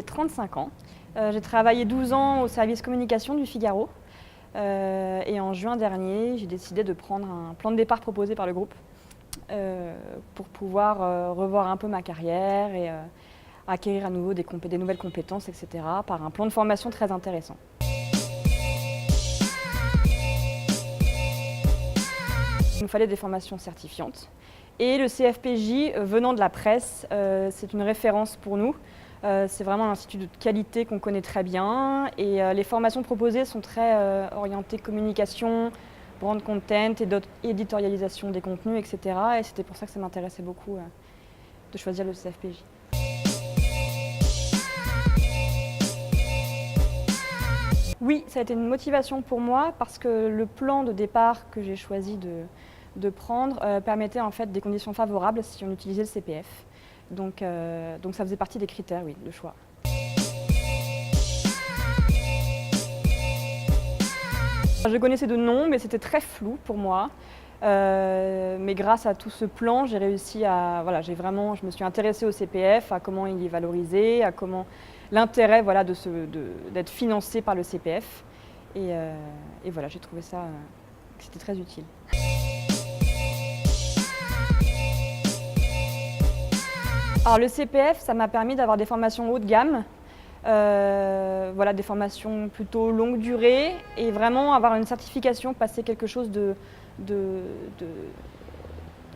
j'ai 35 ans. J'ai travaillé 12 ans au service communication du Figaro. Et en juin dernier, j'ai décidé de prendre un plan de départ proposé par le groupe pour pouvoir revoir un peu ma carrière et acquérir à nouveau des nouvelles compétences, etc. par un plan de formation très intéressant. Il nous fallait des formations certifiantes. Et le CFPJ, venant de la presse, c'est une référence pour nous. C'est vraiment un institut de qualité qu'on connaît très bien. Et les formations proposées sont très orientées communication, brand content, éditorialisation des contenus, etc. Et c'était pour ça que ça m'intéressait beaucoup de choisir le CFPJ. Oui, ça a été une motivation pour moi parce que le plan de départ que j'ai choisi de prendre permettait en fait des conditions favorables si on utilisait le CPF. Donc ça faisait partie des critères, oui, de choix. Je connaissais de nom, mais c'était très flou pour moi. Mais grâce à tout ce plan, j'ai réussi à, je me suis intéressée au CPF, à comment il est valorisé, à comment l'intérêt d'être financé par le CPF. Et voilà, j'ai trouvé ça que c'était très utile. Alors le CPF, ça m'a permis d'avoir des formations haut de gamme, des formations plutôt longue durée et vraiment avoir une certification, passer quelque chose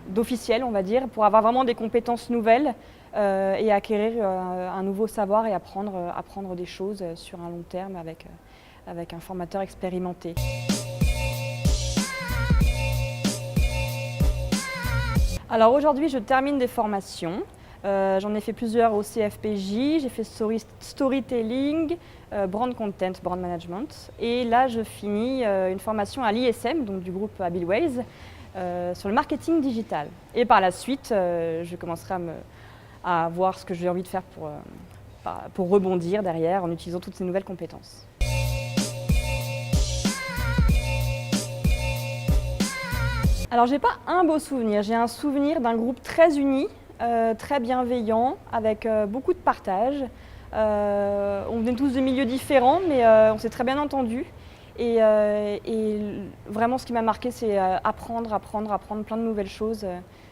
d'officiel, on va dire, pour avoir vraiment des compétences nouvelles et acquérir un nouveau savoir et apprendre des choses sur un long terme avec un formateur expérimenté. Alors aujourd'hui, je termine des formations. J'en ai fait plusieurs au CFPJ, j'ai fait storytelling, brand content, brand management. Et là, je finis une formation à l'ISM, donc du groupe Abilways, sur le marketing digital. Et par la suite, je commencerai à voir ce que j'ai envie de faire pour rebondir derrière en utilisant toutes ces nouvelles compétences. Alors, j'ai pas un beau souvenir, j'ai un souvenir d'un groupe très uni, très bienveillant, avec beaucoup de partage. On venait tous de milieux différents, mais on s'est très bien entendus. Et vraiment, ce qui m'a marqué, c'est apprendre plein de nouvelles choses.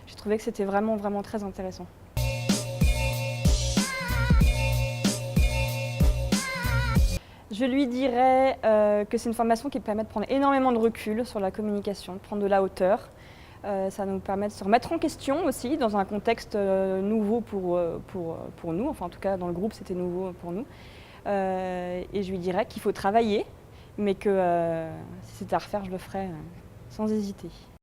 J'ai trouvé que c'était vraiment très intéressant. Je lui dirais que c'est une formation qui permet de prendre énormément de recul sur la communication, de prendre de la hauteur. Ça nous permet de se remettre en question aussi dans un contexte nouveau pour nous, enfin en tout cas dans le groupe c'était nouveau pour nous. Et je lui dirais qu'il faut travailler, mais que si c'était à refaire, je le ferais sans hésiter.